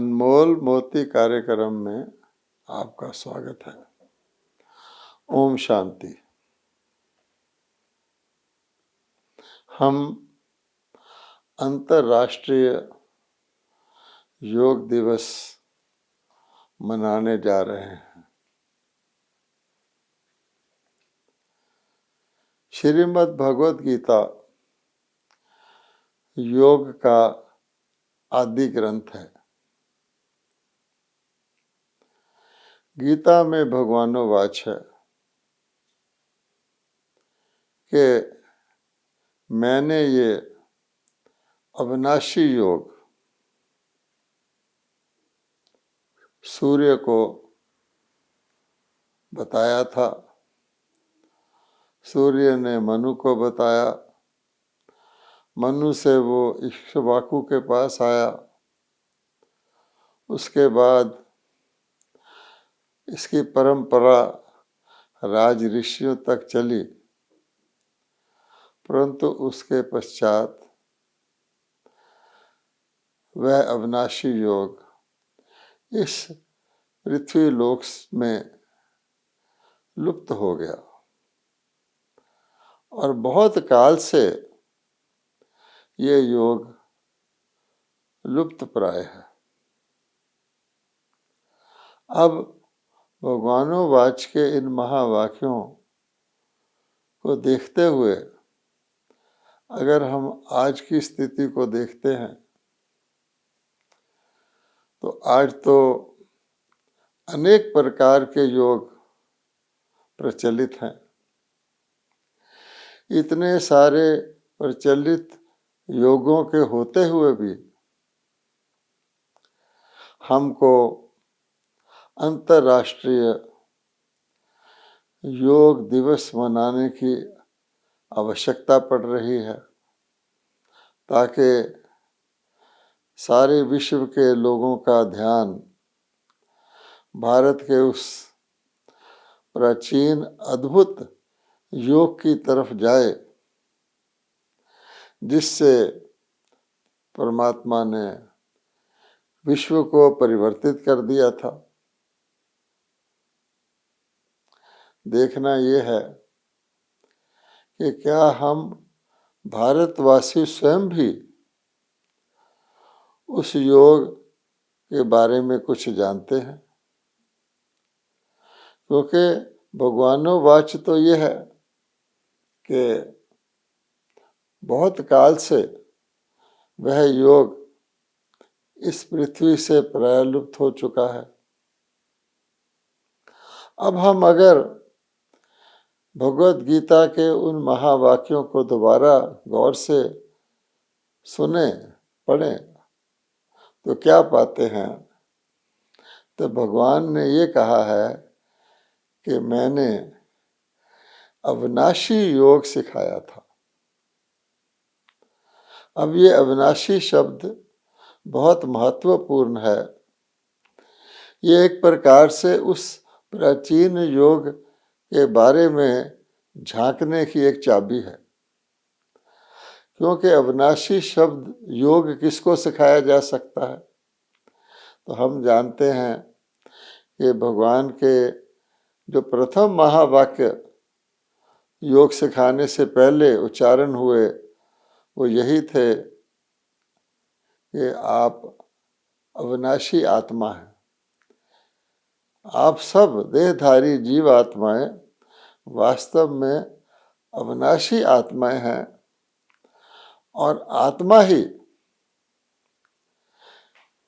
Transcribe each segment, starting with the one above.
अनमोल मोती कार्यक्रम में आपका स्वागत है। ओम शांति। हम अंतर्राष्ट्रीय योग दिवस मनाने जा रहे हैं। श्रीमद् भगवद गीता योग का आदि ग्रंथ है। गीता में भगवानोवाच है कि मैंने ये अविनाशी योग सूर्य को बताया था, सूर्य ने मनु को बताया, मनु से वो इक्ष्वाकु के पास आया, उसके बाद इसकी परंपरा राज ऋषियों तक चली, परंतु उसके पश्चात वह अविनाशी योग इस पृथ्वी लोक में लुप्त हो गया और बहुत काल से ये योग लुप्त प्राय है। अब भगवानोवाच के इन महावाक्यों को देखते हुए अगर हम आज की स्थिति को देखते हैं तो आज तो अनेक प्रकार के योग प्रचलित हैं। इतने सारे प्रचलित योगों के होते हुए भी हमको अंतर्राष्ट्रीय योग दिवस मनाने की आवश्यकता पड़ रही है, ताकि सारे विश्व के लोगों का ध्यान भारत के उस प्राचीन अद्भुत योग की तरफ जाए जिससे परमात्मा ने विश्व को परिवर्तित कर दिया था। देखना ये है कि क्या हम भारतवासी स्वयं भी उस योग के बारे में कुछ जानते हैं, क्योंकि भगवानोवाच तो ये है कि बहुत काल से वह योग इस पृथ्वी से प्राय लुप्त हो चुका है। अब हम अगर भगवद गीता के उन महावाक्यों को दोबारा गौर से सुने पढ़ें तो क्या पाते हैं? तो भगवान ने ये कहा है कि मैंने अविनाशी योग सिखाया था। अब ये अविनाशी शब्द बहुत महत्वपूर्ण है। ये एक प्रकार से उस प्राचीन योग के बारे में झांकने की एक चाबी है, क्योंकि अविनाशी शब्द योग किसको सिखाया जा सकता है? तो हम जानते हैं कि भगवान के जो प्रथम महावाक्य योग सिखाने से पहले उच्चारण हुए वो यही थे कि आप अविनाशी आत्मा हैं। आप सब देहधारी जीव आत्माएं वास्तव में अविनाशी आत्माएं हैं और आत्मा ही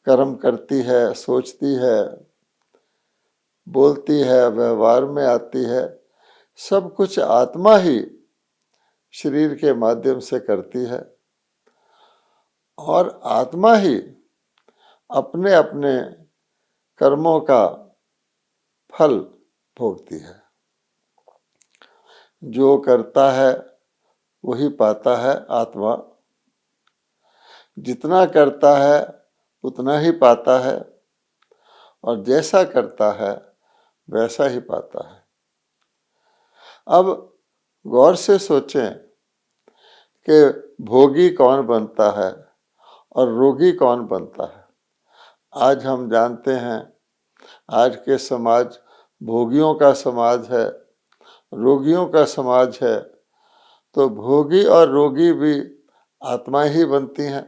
कर्म करती है, सोचती है, बोलती है, व्यवहार में आती है। सब कुछ आत्मा ही शरीर के माध्यम से करती है और आत्मा ही अपने अपने कर्मों का फल भोगती है। जो करता है वही पाता है। आत्मा जितना करता है उतना ही पाता है और जैसा करता है वैसा ही पाता है। अब गौर से सोचें कि भोगी कौन बनता है और रोगी कौन बनता है। आज हम जानते हैं आज के समाज भोगियों का समाज है, रोगियों का समाज है। तो भोगी और रोगी भी आत्मा ही बनती हैं,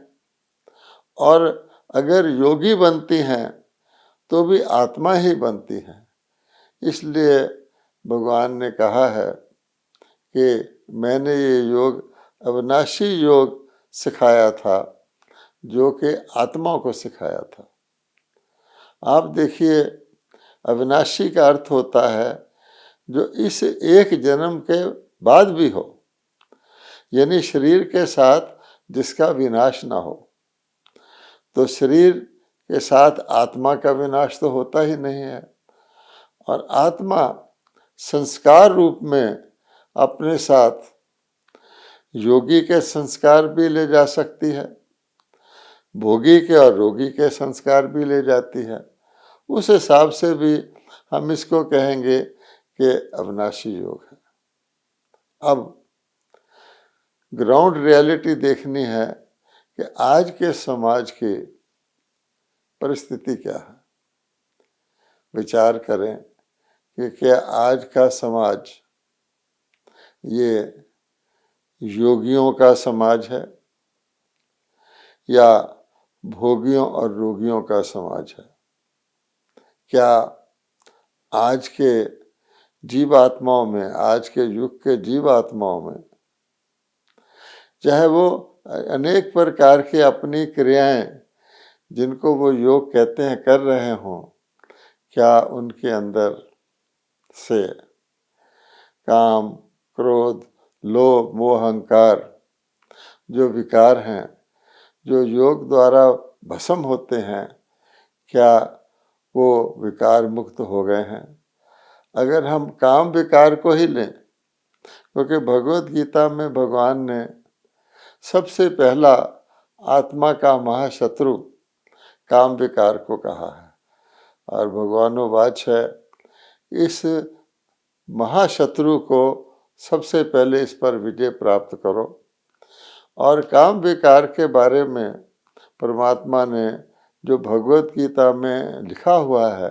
और अगर योगी बनती हैं तो भी आत्मा ही बनती हैं। इसलिए भगवान ने कहा है कि मैंने ये योग अविनाशी योग सिखाया था, जो कि आत्मा को सिखाया था। आप देखिए, अविनाशी का अर्थ होता है जो इस एक जन्म के बाद भी हो, यानी शरीर के साथ जिसका विनाश ना हो। तो शरीर के साथ आत्मा का विनाश तो होता ही नहीं है, और आत्मा संस्कार रूप में अपने साथ योगी के संस्कार भी ले जा सकती है, भोगी के और रोगी के संस्कार भी ले जाती है। उस हिसाब से भी हम इसको कहेंगे कि अविनाशी योग है। अब ग्राउंड रियलिटी देखनी है कि आज के समाज की परिस्थिति क्या है। विचार करें कि क्या आज का समाज ये योगियों का समाज है या भोगियों और रोगियों का समाज है। क्या आज के जीवात्माओं में, आज के युग के जीवात्माओं में, चाहे वो अनेक प्रकार की अपनी क्रियाएं जिनको वो योग कहते हैं कर रहे हों, क्या उनके अंदर से काम, क्रोध, लोभ, मोह, अहंकार जो विकार हैं, जो योग द्वारा भस्म होते हैं, क्या वो विकार मुक्त हो गए हैं? अगर हम काम विकार को ही लें, क्योंकि भगवत गीता में भगवान ने सबसे पहला आत्मा का महाशत्रु काम विकार को कहा है, और भगवानोवाच है, इस महाशत्रु को सबसे पहले इस पर विजय प्राप्त करो। और काम विकार के बारे में परमात्मा ने जो भगवत गीता में लिखा हुआ है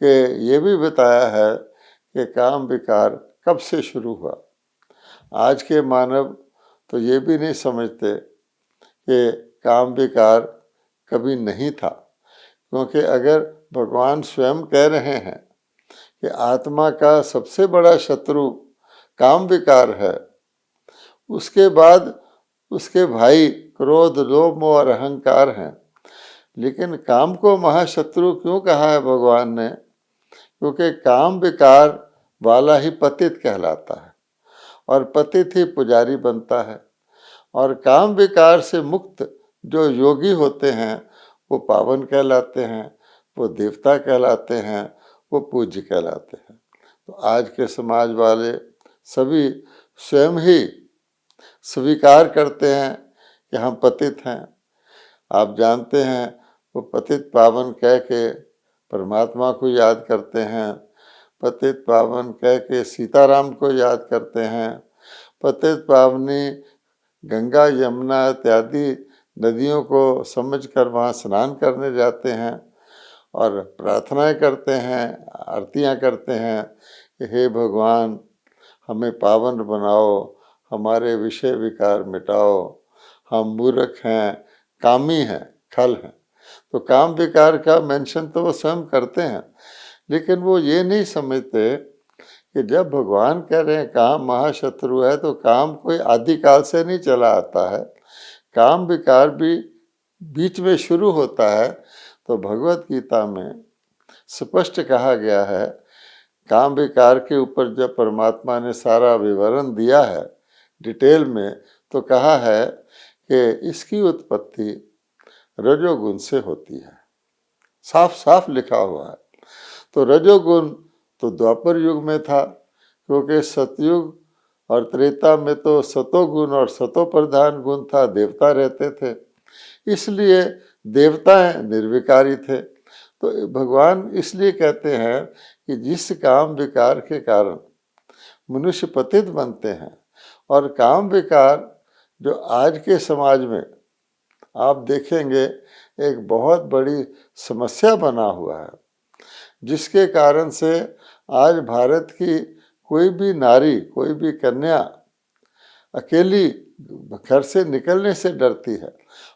कि ये भी बताया है कि काम विकार कब से शुरू हुआ। आज के मानव तो ये भी नहीं समझते कि काम विकार कभी नहीं था, क्योंकि अगर भगवान स्वयं कह रहे हैं कि आत्मा का सबसे बड़ा शत्रु काम विकार है, उसके बाद उसके भाई क्रोध, लोभ, मोह और अहंकार हैं। लेकिन काम को महाशत्रु क्यों कहा है भगवान ने? क्योंकि काम विकार वाला ही पतित कहलाता है, और पतित ही पुजारी बनता है। और काम विकार से मुक्त जो योगी होते हैं वो पावन कहलाते हैं, वो देवता कहलाते हैं, वो पूज्य कहलाते हैं। तो आज के समाज वाले सभी स्वयं ही स्वीकार करते हैं कि हम पतित हैं। आप जानते हैं, वो पतित पावन कह के परमात्मा को याद करते हैं, पतित पावन कह के सीताराम को याद करते हैं, पतित पावनी गंगा, यमुना इत्यादि नदियों को समझकर वहाँ स्नान करने जाते हैं और प्रार्थनाएं करते हैं, आरतियां करते हैं कि हे भगवान, हमें पावन बनाओ, हमारे विषय विकार मिटाओ, हम मूर्ख हैं, कामी हैं, खल हैं। तो काम विकार का मेंशन तो वो स्वयं करते हैं, लेकिन वो ये नहीं समझते कि जब भगवान कह रहे हैं काम महाशत्रु है, तो काम कोई आदिकाल से नहीं चला आता है, काम विकार भी बीच में शुरू होता है। तो भगवत गीता में स्पष्ट कहा गया है, काम विकार के ऊपर जब परमात्मा ने सारा विवरण दिया है डिटेल में, तो कहा है कि इसकी उत्पत्ति रजोगुण से होती है। साफ साफ लिखा हुआ है। तो रजोगुण तो द्वापर युग में था, क्योंकि सतयुग और त्रेता में तो सतोगुण और सतो प्रधान गुण था, देवता रहते थे, इसलिए देवता निर्विकारी थे। तो भगवान इसलिए कहते हैं कि जिस काम विकार के कारण मनुष्य पतित बनते हैं, और काम विकार जो आज के समाज में आप देखेंगे एक बहुत बड़ी समस्या बना हुआ है, जिसके कारण से आज भारत की कोई भी नारी, कोई भी कन्या अकेली घर से निकलने से डरती है।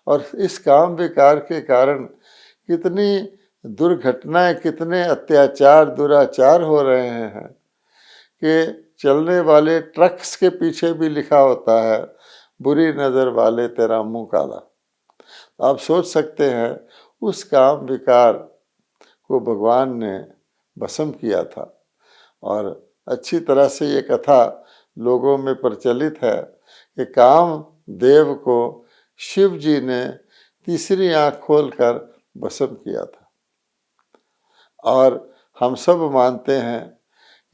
और इस काम विकार के कारण कितनी दुर्घटनाएं, कितने अत्याचार, दुराचार हो रहे हैं कि चलने वाले ट्रक्स के पीछे भी लिखा होता है, बुरी नज़र वाले तेरा मुंह काला। आप सोच सकते हैं उस काम विकार को भगवान ने भस्म किया था। और अच्छी तरह से ये कथा लोगों में प्रचलित है कि काम देव को शिव जी ने तीसरी आंख खोलकर भस्म किया था। और हम सब मानते हैं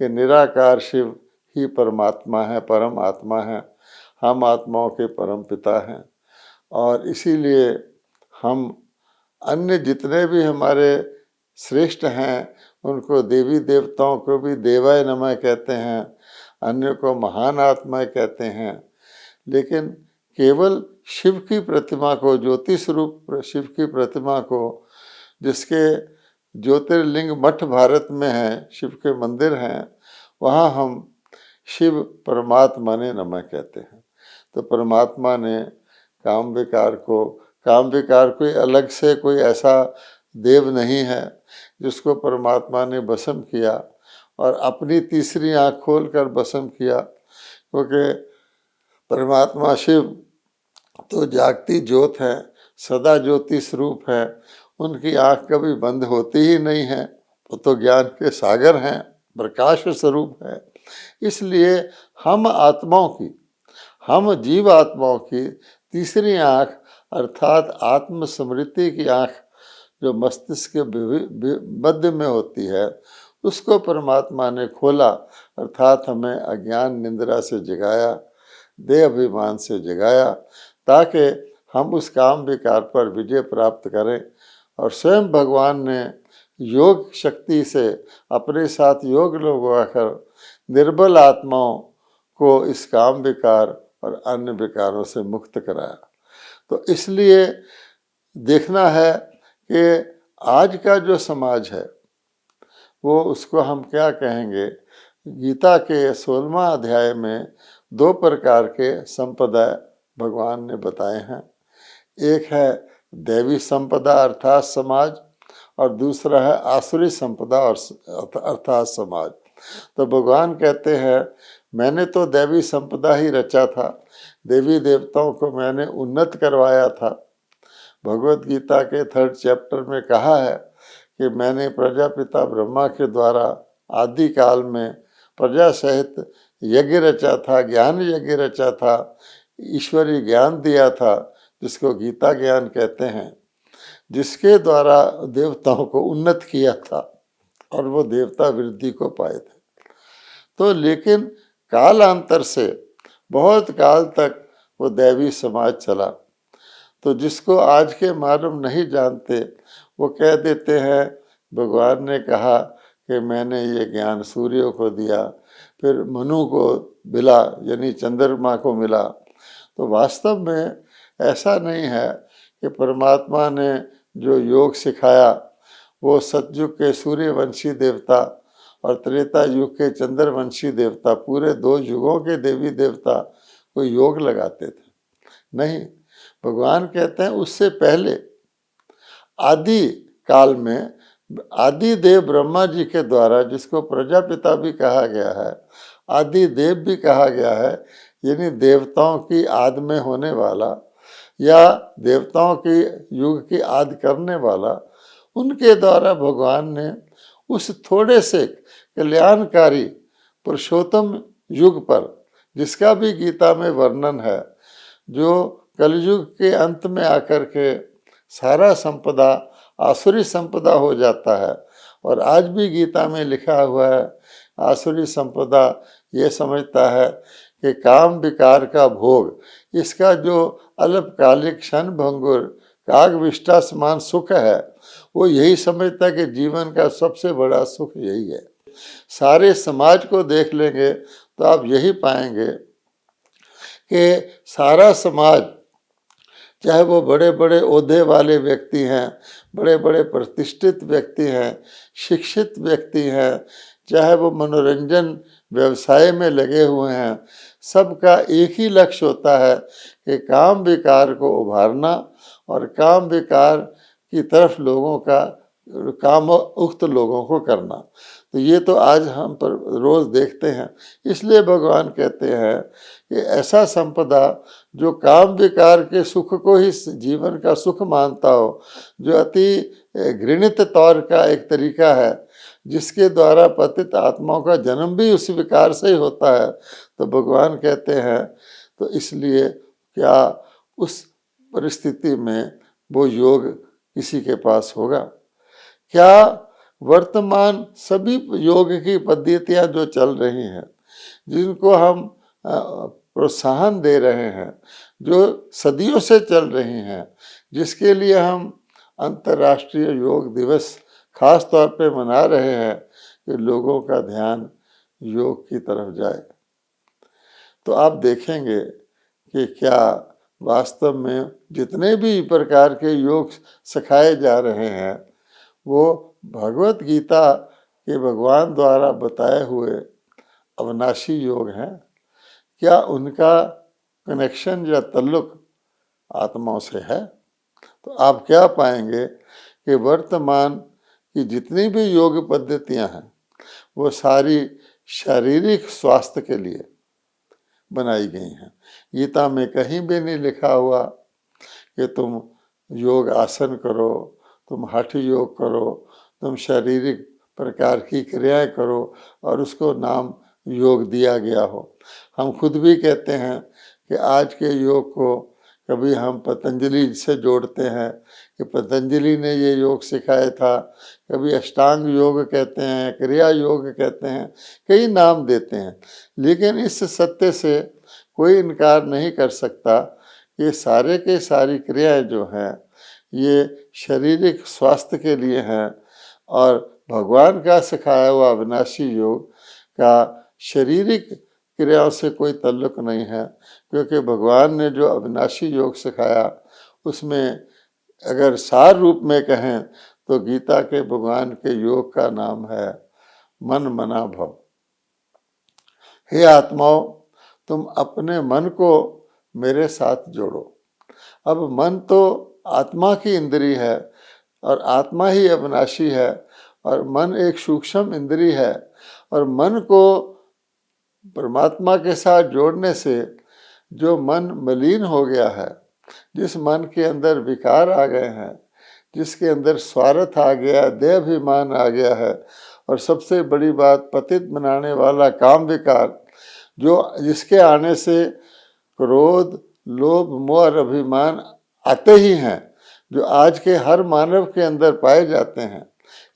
कि निराकार शिव ही परमात्मा है, परम आत्मा है, हम आत्माओं के परम पिता हैं। और इसीलिए हम अन्य जितने भी हमारे श्रेष्ठ हैं उनको देवी देवताओं को भी देवाय नमः कहते हैं, अन्य को महान आत्माएं कहते हैं। लेकिन केवल शिव की प्रतिमा को, ज्योति स्वरूप शिव की प्रतिमा को, जिसके ज्योतिर्लिंग मठ भारत में है, शिव के मंदिर हैं, वहाँ हम शिव परमात्मा ने नमः कहते हैं। तो परमात्मा ने काम विकार कोई अलग से कोई ऐसा देव नहीं है जिसको परमात्मा ने भस्म किया और अपनी तीसरी आंख खोलकर भस्म किया। क्योंकि परमात्मा शिव तो जागती ज्योत है, सदा ज्योति स्वरूप है, उनकी आंख कभी बंद होती ही नहीं है। वो तो ज्ञान के सागर हैं, प्रकाश स्वरूप है। इसलिए हम आत्माओं की, हम जीव आत्माओं की तीसरी आंख अर्थात आत्म स्मृति की आंख जो मस्तिष्क के मध्य में होती है, उसको परमात्मा ने खोला, अर्थात हमें अज्ञान निंद्रा से जगाया, देह अभिमान से जगाया, ताकि हम उस काम विकार पर विजय प्राप्त करें। और स्वयं भगवान ने योग शक्ति से अपने साथ योग लगाकर निर्बल आत्माओं को इस काम विकार और अन्य विकारों से मुक्त कराया। तो इसलिए देखना है कि आज का जो समाज है वो, उसको हम क्या कहेंगे, गीता के 16वां अध्याय में 2 प्रकार के संपदा भगवान ने बताए हैं। एक है दैवी संपदा अर्थात समाज, और दूसरा है आसुरी संपदा और अर्थात समाज। तो भगवान कहते हैं मैंने तो दैवी संपदा ही रचा था, देवी देवताओं को मैंने उन्नत करवाया था। भगवत गीता के 3rd चैप्टर में कहा है कि मैंने प्रजापिता ब्रह्मा के द्वारा आदि काल में प्रजा सहित यज्ञ रचा था, ज्ञान यज्ञ रचा था, ईश्वरीय ज्ञान दिया था, जिसको गीता ज्ञान कहते हैं, जिसके द्वारा देवताओं को उन्नत किया था और वो देवता वृद्धि को पाए थे। तो लेकिन कालांतर से बहुत काल तक वो दैवी समाज चला। तो जिसको आज के मालूम नहीं जानते वो कह देते हैं भगवान ने कहा कि मैंने ये ज्ञान सूर्य को दिया, फिर मनु को मिला, यानी चंद्रमा को मिला। तो वास्तव में ऐसा नहीं है कि परमात्मा ने जो योग सिखाया वो सतयुग के सूर्यवंशी देवता और त्रेता युग के चंद्रवंशी देवता, पूरे 2 युगों के देवी देवता को योग लगाते थे। नहीं, भगवान कहते हैं उससे पहले आदि काल में आदि देव ब्रह्मा जी के द्वारा, जिसको प्रजापिता भी कहा गया है, आदि देव भी कहा गया है, यानी देवताओं की आदि में होने वाला या देवताओं की युग की आदि करने वाला, उनके द्वारा भगवान ने उस थोड़े से कल्याणकारी पुरुषोत्तम युग पर, जिसका भी गीता में वर्णन है, जो कलयुग के अंत में आकर के सारा संपदा आसुरी संपदा हो जाता है। और आज भी गीता में लिखा हुआ है आसुरी संपदा ये समझता है कि काम विकार का भोग, इसका जो अल्पकालिक क्षण भंगुर काग विष्टा समान सुख है, वो यही समझता है कि जीवन का सबसे बड़ा सुख यही है। सारे समाज को देख लेंगे तो आप यही पाएंगे कि सारा समाज चाहे वो बड़े बड़े ओहदे वाले व्यक्ति हैं, बड़े बड़े प्रतिष्ठित व्यक्ति हैं, शिक्षित व्यक्ति हैं, चाहे वो मनोरंजन व्यवसाय में लगे हुए हैं, सबका एक ही लक्ष्य होता है कि काम विकार को उभारना और काम विकार की तरफ लोगों का काम उक्त लोगों को करना। तो ये तो आज हम पर रोज देखते हैं। इसलिए भगवान कहते हैं कि ऐसा संपदा जो काम विकार के सुख को ही जीवन का सुख मानता हो, जो अति घृणित तौर का एक तरीका है, जिसके द्वारा पतित आत्माओं का जन्म भी उस विकार से ही होता है, तो भगवान कहते हैं तो इसलिए क्या उस परिस्थिति में वो योग किसी के पास होगा? क्या वर्तमान सभी योग की पद्धतियां जो चल रही हैं, जिनको हम प्रोत्साहन दे रहे हैं, जो सदियों से चल रही हैं, जिसके लिए हम अंतर्राष्ट्रीय योग दिवस खास तौर पे मना रहे हैं कि लोगों का ध्यान योग की तरफ जाए, तो आप देखेंगे कि क्या वास्तव में जितने भी प्रकार के योग सिखाए जा रहे हैं वो भगवत गीता के भगवान द्वारा बताए हुए अविनाशी योग हैं? क्या उनका कनेक्शन या ताल्लुक आत्माओं से है? तो आप क्या पाएंगे कि वर्तमान की जितनी भी योग पद्धतियां हैं वो सारी शारीरिक स्वास्थ्य के लिए बनाई गई हैं। गीता में कहीं भी नहीं लिखा हुआ कि तुम योग आसन करो, तुम हठ योग करो, तुम शारीरिक प्रकार की क्रियाएं करो और उसको नाम योग दिया गया हो। हम खुद भी कहते हैं कि आज के योग को कभी हम पतंजलि से जोड़ते हैं कि पतंजलि ने ये योग सिखाया था, कभी अष्टांग योग कहते हैं, क्रिया योग कहते हैं, कई नाम देते हैं, लेकिन इस सत्य से कोई इनकार नहीं कर सकता कि सारे के सारी क्रियाएं जो हैं ये शारीरिक स्वास्थ्य के लिए हैं और भगवान का सिखाया हुआ अविनाशी योग का शारीरिक क्रियाओं से कोई ताल्लुक नहीं है, क्योंकि भगवान ने जो अविनाशी योग सिखाया उसमें अगर सार रूप में कहें तो गीता के भगवान के योग का नाम है मन मना भव। हे आत्माओं, तुम अपने मन को मेरे साथ जोड़ो। अब मन तो आत्मा की इंद्री है और आत्मा ही अविनाशी है और मन एक सूक्ष्म इंद्री है, और मन को परमात्मा के साथ जोड़ने से जो मन मलिन हो गया है, जिस मन के अंदर विकार आ गए हैं, जिसके अंदर स्वार्थ आ गया, देहाभिमान आ गया है, और सबसे बड़ी बात पतित बनाने वाला काम विकार, जो जिसके आने से क्रोध, लोभ, मोह और अभिमान आते ही हैं, जो आज के हर मानव के अंदर पाए जाते हैं।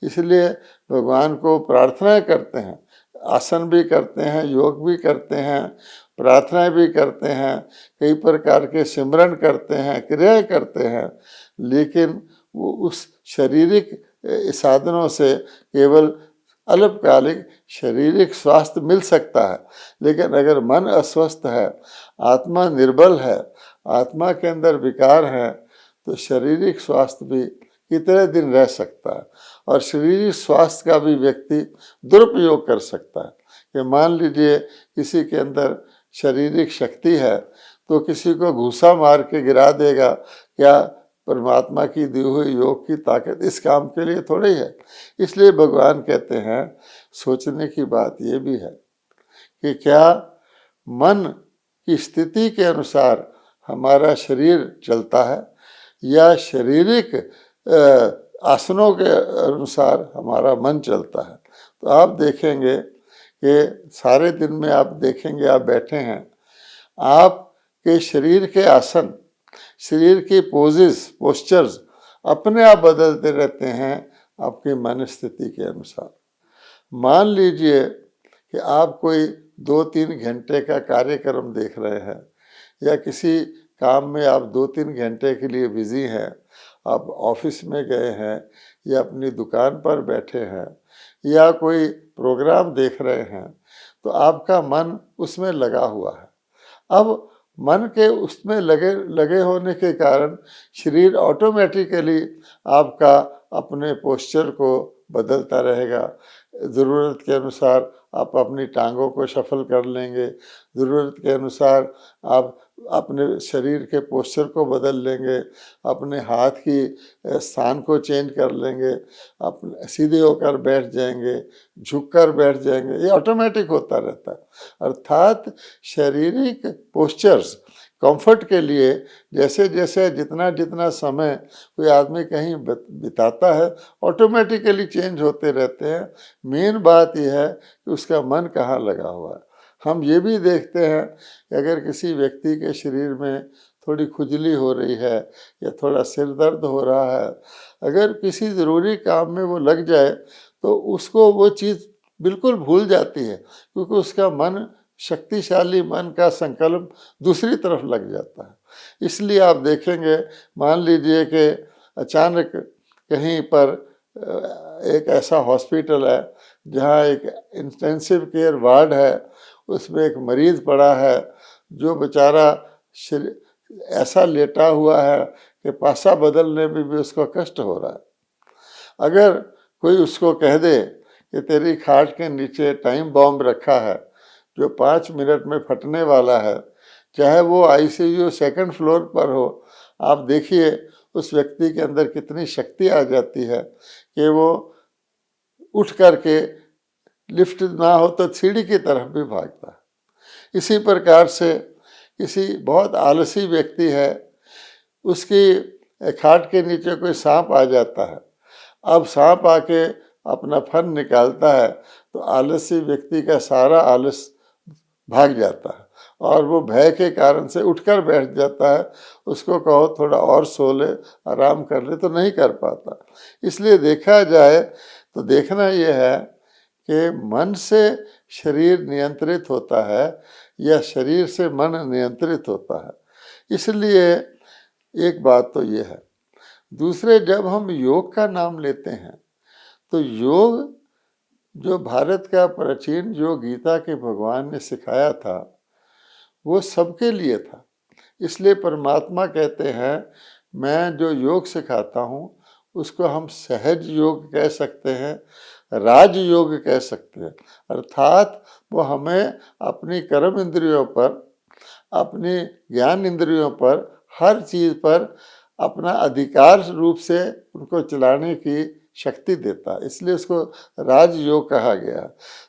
इसलिए भगवान को प्रार्थना करते हैं, आसन भी करते हैं, योग भी करते हैं, प्रार्थनाएं भी करते हैं, कई प्रकार के सिमरन करते हैं, क्रियाएं करते हैं, लेकिन वो उस शारीरिक साधनों से केवल अल्पकालिक शारीरिक स्वास्थ्य मिल सकता है। लेकिन अगर मन अस्वस्थ है, आत्मा निर्बल है, आत्मा के अंदर विकार है, तो शारीरिक स्वास्थ्य भी कितने दिन रह सकता है, और शारीरिक स्वास्थ्य का भी व्यक्ति दुरुपयोग कर सकता है। कि मान लीजिए किसी के अंदर शारीरिक शक्ति है तो किसी को घूसा मार के गिरा देगा, क्या परमात्मा की दी हुई योग की ताकत इस काम के लिए थोड़ी है? इसलिए भगवान कहते हैं सोचने की बात ये भी है कि क्या मन की स्थिति के अनुसार हमारा शरीर चलता है या शारीरिक आसनों के अनुसार हमारा मन चलता है? तो आप देखेंगे कि सारे दिन में आप देखेंगे, आप बैठे हैं, आपके शरीर के आसन, शरीर की पोस्चर्स अपने आप बदलते रहते हैं आपकी मन स्थिति के अनुसार। मान लीजिए कि आप कोई 2-3 घंटे का कार्यक्रम देख रहे हैं या किसी काम में आप 2-3 घंटे के लिए बिजी हैं, आप ऑफिस में गए हैं या अपनी दुकान पर बैठे हैं या कोई प्रोग्राम देख रहे हैं, तो आपका मन उसमें लगा हुआ है। अब मन के उसमें लगे लगे होने के कारण शरीर ऑटोमेटिकली आपका अपने पोस्चर को बदलता रहेगा। ज़रूरत के अनुसार आप अपनी टांगों को शफल कर लेंगे, ज़रूरत के अनुसार आप अपने शरीर के पोस्चर को बदल लेंगे, अपने हाथ की स्थान को चेंज कर लेंगे, अपने सीधे होकर बैठ जाएंगे, झुककर बैठ जाएंगे, ये ऑटोमेटिक होता रहता है। अर्थात शारीरिक पोस्चर्स कंफर्ट के लिए जैसे जैसे जितना जितना समय कोई आदमी कहीं बिताता है ऑटोमेटिकली चेंज होते रहते हैं। मेन बात यह है कि उसका मन कहाँ लगा हुआ है। हम ये भी देखते हैं कि अगर किसी व्यक्ति के शरीर में थोड़ी खुजली हो रही है या थोड़ा सिर दर्द हो रहा है, अगर किसी ज़रूरी काम में वो लग जाए तो उसको वो चीज़ बिल्कुल भूल जाती है, क्योंकि उसका मन, शक्तिशाली मन का संकल्प दूसरी तरफ लग जाता है। इसलिए आप देखेंगे, मान लीजिए कि अचानक कहीं पर एक ऐसा हॉस्पिटल है जहाँ एक इंटेंसिव केयर वार्ड है, उसमें एक मरीज़ पड़ा है जो बेचारा ऐसा लेटा हुआ है कि पासा बदलने में भी उसको कष्ट हो रहा है। अगर कोई उसको कह दे कि तेरी खाट के नीचे टाइम बॉम्ब रखा है जो 5 मिनट में फटने वाला है, चाहे वो आईसीयू सेकंड फ्लोर पर हो, आप देखिए उस व्यक्ति के अंदर कितनी शक्ति आ जाती है कि वो उठ करके लिफ्ट ना हो तो सीढ़ी की तरफ भी भागता है। इसी प्रकार से किसी बहुत आलसी व्यक्ति है, उसकी खाट के नीचे कोई सांप आ जाता है, अब सांप आके अपना फन निकालता है तो आलसी व्यक्ति का सारा आलस भाग जाता है और वो भय के कारण से उठकर बैठ जाता है। उसको कहो थोड़ा और सो ले, आराम कर ले, तो नहीं कर पाता। इसलिए देखा जाए तो देखना यह है कि मन से शरीर नियंत्रित होता है या शरीर से मन नियंत्रित होता है। इसलिए एक बात तो ये है। दूसरे, जब हम योग का नाम लेते हैं तो योग जो भारत का प्राचीन जो गीता के भगवान ने सिखाया था वो सबके लिए था। इसलिए परमात्मा कहते हैं मैं जो योग सिखाता हूँ उसको हम सहज योग कह सकते हैं, राज योग कह सकते हैं। अर्थात वो हमें अपनी कर्म इंद्रियों पर, अपनी ज्ञान इंद्रियों पर, हर चीज़ पर अपना अधिकार रूप से उनको चलाने की शक्ति देता, इसलिए उसको राजयोग कहा गया।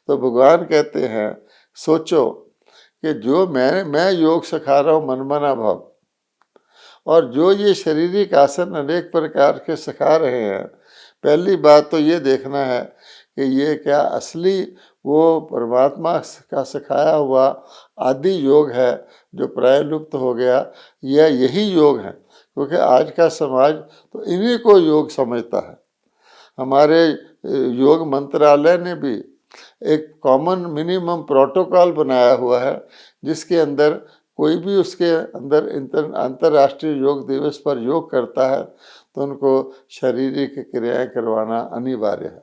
तो भगवान कहते हैं सोचो कि जो मैं योग सिखा रहा हूँ मनमना भाव, और जो ये शारीरिक आसन अनेक प्रकार के सिखा रहे हैं, पहली बात तो ये देखना है कि ये क्या असली वो परमात्मा का सिखाया हुआ आदि योग है जो प्राय लुप्त हो गया, या यही योग है, क्योंकि आज का समाज तो इन्हीं को योग समझता है। हमारे योग मंत्रालय ने भी एक कॉमन मिनिमम प्रोटोकॉल बनाया हुआ है जिसके अंदर कोई भी उसके अंदर अंतर्राष्ट्रीय योग दिवस पर योग करता है तो उनको शारीरिक क्रियाएं करवाना अनिवार्य है।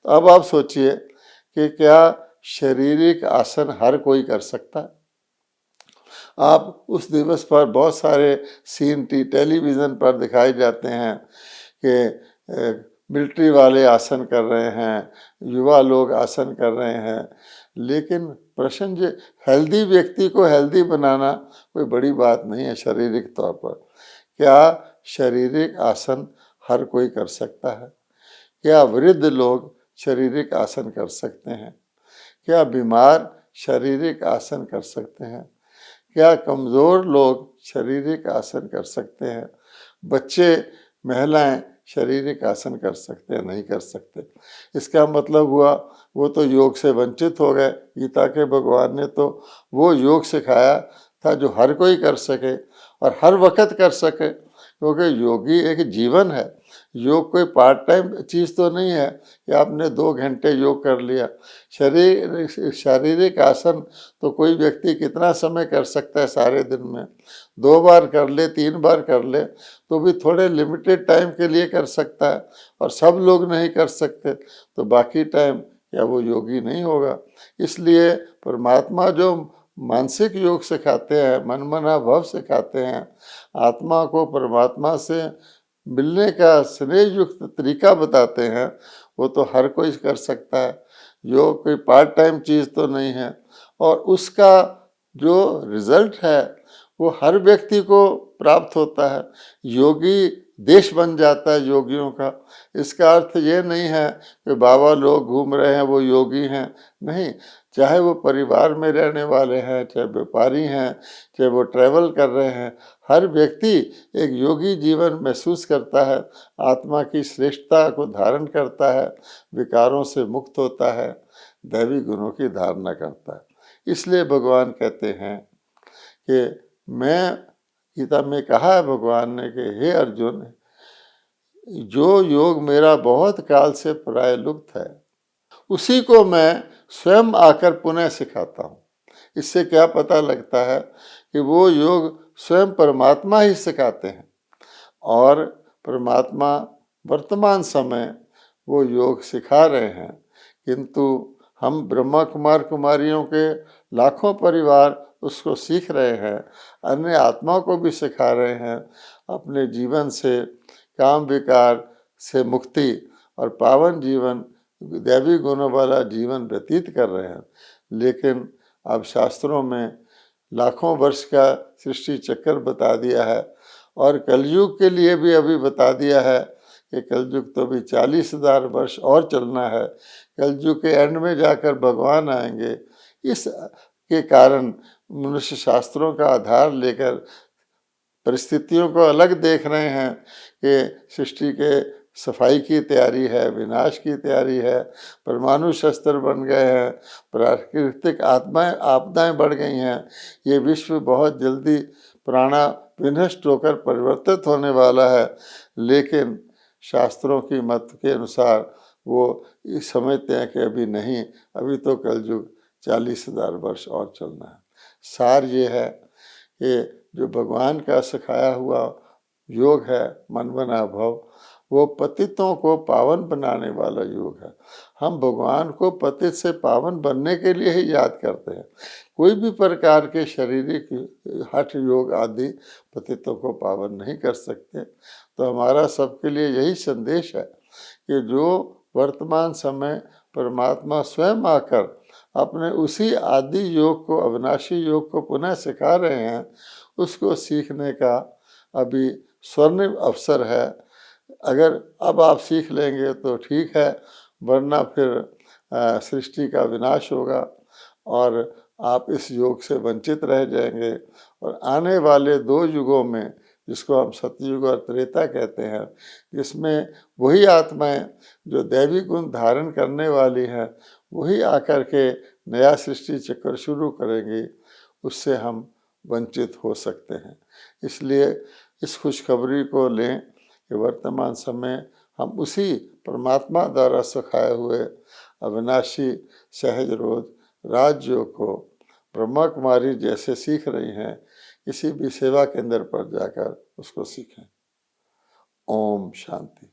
तो अब आप सोचिए कि क्या शारीरिक आसन हर कोई कर सकता है? आप उस दिवस पर बहुत सारे सीन टेलीविज़न पर दिखाए जाते हैं कि मिलिट्री वाले आसन कर रहे हैं, युवा लोग आसन कर रहे हैं, लेकिन प्रश्न जो हेल्दी व्यक्ति को हेल्दी बनाना कोई बड़ी बात नहीं है शारीरिक तौर पर। क्या शारीरिक आसन हर कोई कर सकता है? क्या वृद्ध लोग शारीरिक आसन कर सकते हैं? क्या बीमार शारीरिक आसन कर सकते हैं? क्या कमज़ोर लोग शारीरिक आसन कर सकते हैं? बच्चे, महिलाएं शारीरिक आसन कर सकते हैं? नहीं कर सकते। इसका मतलब हुआ वो तो योग से वंचित हो गए। गीता के भगवान ने तो वो योग सिखाया था जो हर कोई कर सके और हर वक्त कर सके, क्योंकि योगी एक जीवन है। योग कोई पार्ट टाइम चीज़ तो नहीं है कि आपने 2 घंटे योग कर लिया। शारीरिक आसन तो कोई व्यक्ति कितना समय कर सकता है सारे दिन में? 2 बार कर ले, 3 बार कर ले तो भी थोड़े लिमिटेड टाइम के लिए कर सकता है, और सब लोग नहीं कर सकते तो बाकी टाइम क्या वो योगी नहीं होगा? इसलिए परमात्मा जो मानसिक योग सिखाते हैं, मनमना भव सिखाते हैं, आत्मा को परमात्मा से मिलने का स्नेह युक्त तरीका बताते हैं, वो तो हर कोई कर सकता है। योग कोई पार्ट टाइम चीज़ तो नहीं है, और उसका जो रिजल्ट है वो हर व्यक्ति को प्राप्त होता है। योगी देश बन जाता है योगियों का। इसका अर्थ ये नहीं है कि बाबा लोग घूम रहे हैं वो योगी हैं, नहीं। चाहे वो परिवार में रहने वाले हैं, चाहे व्यापारी हैं, चाहे वो ट्रैवल कर रहे हैं, हर व्यक्ति एक योगी जीवन महसूस करता है, आत्मा की श्रेष्ठता को धारण करता है, विकारों से मुक्त होता है, दैवी गुणों की धारणा करता है। इसलिए भगवान कहते हैं कि मैं, गीता में कहा है भगवान ने कि हे अर्जुन, जो योग मेरा बहुत काल से प्राय लुप्त है, उसी को मैं स्वयं आकर पुनः सिखाता हूँ। इससे क्या पता लगता है कि वो योग स्वयं परमात्मा ही सिखाते हैं, और परमात्मा वर्तमान समय वो योग सिखा रहे हैं, किंतु हम ब्रह्मा कुमार कुमारियों के लाखों परिवार उसको सीख रहे हैं, अन्य आत्मा को भी सिखा रहे हैं, अपने जीवन से काम विकार से मुक्ति और पावन जीवन, दैवी गुणों वाला जीवन व्यतीत कर रहे हैं। लेकिन अब शास्त्रों में लाखों वर्ष का सृष्टि चक्र बता दिया है, और कलयुग के लिए भी अभी बता दिया है कि कलयुग तो भी 40,000 वर्ष और चलना है। कलयुग के एंड में जाकर भगवान आएंगे। इस के कारण मनुष्य शास्त्रों का आधार लेकर परिस्थितियों को अलग देख रहे हैं कि सृष्टि के सफाई की तैयारी है, विनाश की तैयारी है, परमाणु शस्त्र बन गए हैं, प्राकृतिक आपदाएं बढ़ गई हैं, ये विश्व बहुत जल्दी पुराना विनष्ट होकर परिवर्तित होने वाला है। लेकिन शास्त्रों की मत के अनुसार वो समझते हैं कि अभी नहीं, अभी तो कलयुग 40,000 वर्ष और चलना है। सार ये है कि जो भगवान का सिखाया हुआ योग है मनमना भव, वो पतितों को पावन बनाने वाला योग है। हम भगवान को पतित से पावन बनने के लिए ही याद करते हैं। कोई भी प्रकार के शारीरिक हठ योग आदि पतितों को पावन नहीं कर सकते। तो हमारा सबके लिए यही संदेश है कि जो वर्तमान समय परमात्मा स्वयं आकर अपने उसी आदि योग को, अविनाशी योग को पुनः सिखा रहे हैं, उसको सीखने का अभी स्वर्णिम अवसर है। अगर अब आप सीख लेंगे तो ठीक है, वरना फिर सृष्टि का विनाश होगा और आप इस योग से वंचित रह जाएंगे। और आने वाले 2 युगों में, जिसको हम सतयुग और त्रेता कहते हैं, जिसमें वही आत्माएं जो दैवी गुण धारण करने वाली हैं, वही आकर के नया सृष्टि चक्र शुरू करेंगी, उससे हम वंचित हो सकते हैं। इसलिए इस खुशखबरी को लें कि वर्तमान समय हम उसी परमात्मा द्वारा सिखाए हुए अविनाशी सहज रोज राजयोग को ब्रह्मा कुमारी जैसे सीख रही हैं, किसी भी सेवा केंद्र पर जाकर उसको सीखें। ओम शांति।